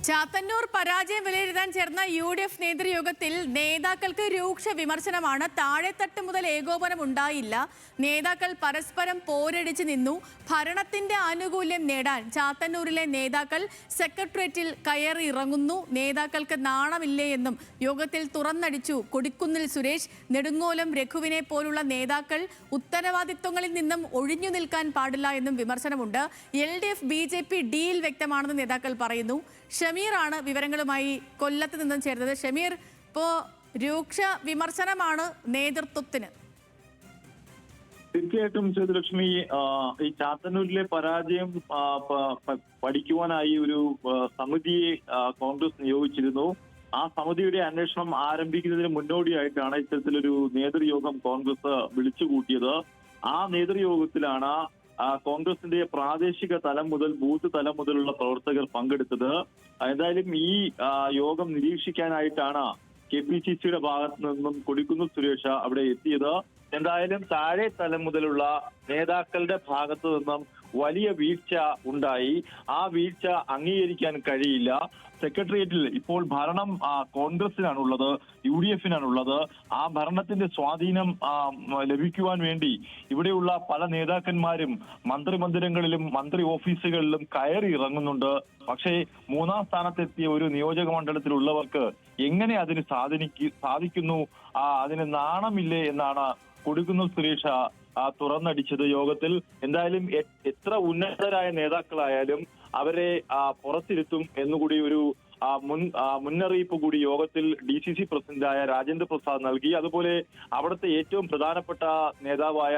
ചാത്തന്നൂർ പരാജയം വിലയിരുത്താൻ ചേർന്ന UDF നേതൃയോഗത്തിൽ നേതാക്കൾക്ക് രൂക്ഷ വിമർശനമാണ്. താഴെത്തട്ട് മുതൽ ഏകോപനം ഉണ്ടായില്ല. നേതാക്കൾ പരസ്പരം പോരടിച്ചു നിന്നു. ഭരണത്തിന്റെ ആനുകൂല്യം നേടാൻ ചാത്തന്നൂരിലെ നേതാക്കൾ സെക്രട്ടേറിയറ്റിൽ കയറി ഇറങ്ങുന്നു. നേതാക്കൾക്ക് നാണമില്ലേ എന്നും യോഗത്തിൽ തുറന്നടിച്ചു കൊടിക്കുന്നിൽ സുരേഷ്. നെടുങ്ങോലം രഘുവിനെ പോലുള്ള നേതാക്കൾ ഉത്തരവാദിത്വങ്ങളിൽ നിന്നും ഒഴിഞ്ഞു നിൽക്കാൻ പാടില്ല എന്നും വിമർശനമുണ്ട്. LDF BJP ഡീൽ വ്യക്തമാണെന്ന് നേതാക്കൾ പറയുന്നു. ഷമീറാണ് വിവരങ്ങളുമായി കൊല്ലത്ത് നിന്നും ചേർന്നത്. ഷമീർ, ഇപ്പോൾ രൂക്ഷ വിമർശനമാണ് നേതൃത്വത്തിന്. തീർച്ചയായിട്ടും സേതുലക്ഷ്മി, ഈ ചാത്തന്നൂരിലെ പരാജയം പഠിക്കുവാനായി ഒരു സമിതിയെ കോൺഗ്രസ് നിയോഗിച്ചിരുന്നു. ആ സമിതിയുടെ അന്വേഷണം ആരംഭിക്കുന്നതിന് മുന്നോടിയായിട്ടാണ് ഇത്തരത്തിലൊരു നേതൃയോഗം കോൺഗ്രസ് വിളിച്ചുകൂട്ടിയത്. ആ നേതൃയോഗത്തിലാണ് കോൺഗ്രസിന്റെ പ്രാദേശിക തലം മുതൽ ബൂത്ത് തലം മുതലുള്ള പ്രവർത്തകർ പങ്കെടുത്തത്. എന്തായാലും ഈ യോഗം നിരീക്ഷിക്കാനായിട്ടാണ് KPCCയുടെ ഭാഗത്ത് നിന്നും കൊടിക്കുന്നിൽ സുരേഷ് അവിടെ എത്തിയത്. എന്തായാലും താഴെ തലം മുതലുള്ള നേതാക്കളുടെ ഭാഗത്തു നിന്നും വലിയ വീഴ്ച ഉണ്ടായി. ആ വീഴ്ച അംഗീകരിക്കാൻ കഴിയില്ല. സെക്രട്ടേറിയറ്റിൽ ഇപ്പോൾ ഭരണം കോൺഗ്രസിനാണുള്ളത്, UDFിനാണുള്ളത്. ആ ഭരണത്തിന്റെ സ്വാധീനം ലഭിക്കുവാൻ വേണ്ടി ഇവിടെയുള്ള പല നേതാക്കന്മാരും മന്ത്രിമന്ദിരങ്ങളിലും മന്ത്രി ഓഫീസുകളിലും കയറി ഇറങ്ങുന്നുണ്ട്. പക്ഷേ മൂന്നാം സ്ഥാനത്തെത്തിയ ഒരു നിയോജക മണ്ഡലത്തിലുള്ളവർക്ക് എങ്ങനെ അതിന് സാധിക്കുന്നു? അതിന് നാണമില്ലേ എന്നാണ് കൊടിക്കുന്നിൽ സുരേഷ് തുറന്നടിച്ചത് യോഗത്തിൽ. എന്തായാലും എത്ര ഉന്നതരായ നേതാക്കളായാലും അവരെ പുറത്തിരുത്തും എന്നുകൂടി ഒരു മുന്നറിയിപ്പ് കൂടി യോഗത്തിൽ DCC പ്രസിഡന്റായ രാജേന്ദ്ര പ്രസാദ് നൽകി. അതുപോലെ അവിടുത്തെ ഏറ്റവും പ്രധാനപ്പെട്ട നേതാവായ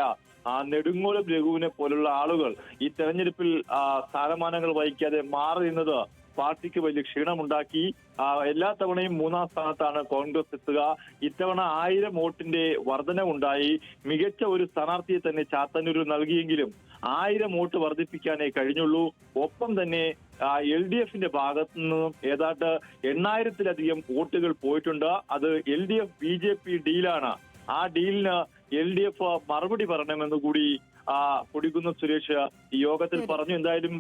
നെടുങ്ങോലം രഘുവിനെ പോലുള്ള ആളുകൾ ഈ തെരഞ്ഞെടുപ്പിൽ സ്ഥാനമാനങ്ങൾ വഹിക്കാതെ മാറി നിന്നത് പാർട്ടിക്ക് വലിയ ക്ഷീണമുണ്ടാക്കി. എല്ലാ തവണയും മൂന്നാം സ്ഥാനത്താണ് കോൺഗ്രസ് എത്തുക. ഇത്തവണ 1000 വോട്ടിന്റെ വർധനവുണ്ടായി. മികച്ച ഒരു സ്ഥാനാർത്ഥിയെ തന്നെ ചാത്തന്നൂരിൽ നൽകിയെങ്കിലും 1000 വോട്ട് വർദ്ധിപ്പിക്കാനേ കഴിഞ്ഞുള്ളൂ. ഒപ്പം തന്നെ LDFന്റെ ഭാഗത്തു നിന്നും ഏതാണ്ട് 8000-ലധികം വോട്ടുകൾ പോയിട്ടുണ്ട്. അത് LDF BJP ഡീലാണ്. ആ ഡീലിന് LDF മറുപടി പറയണമെന്ന് കൂടി കൊടിക്കുന്നിൽ സുരേഷ് ഈ യോഗത്തിൽ പറഞ്ഞു. എന്തായാലും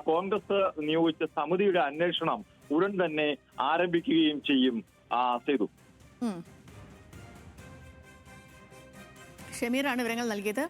കോൺഗ്രസ് നിയോഗിച്ച സമിതിയുടെ അന്വേഷണം ഉടൻ തന്നെ ആരംഭിക്കുകയും ചെയ്യും. സേതു, ഷമീറാണ് വിവരങ്ങൾ നൽകിയത്.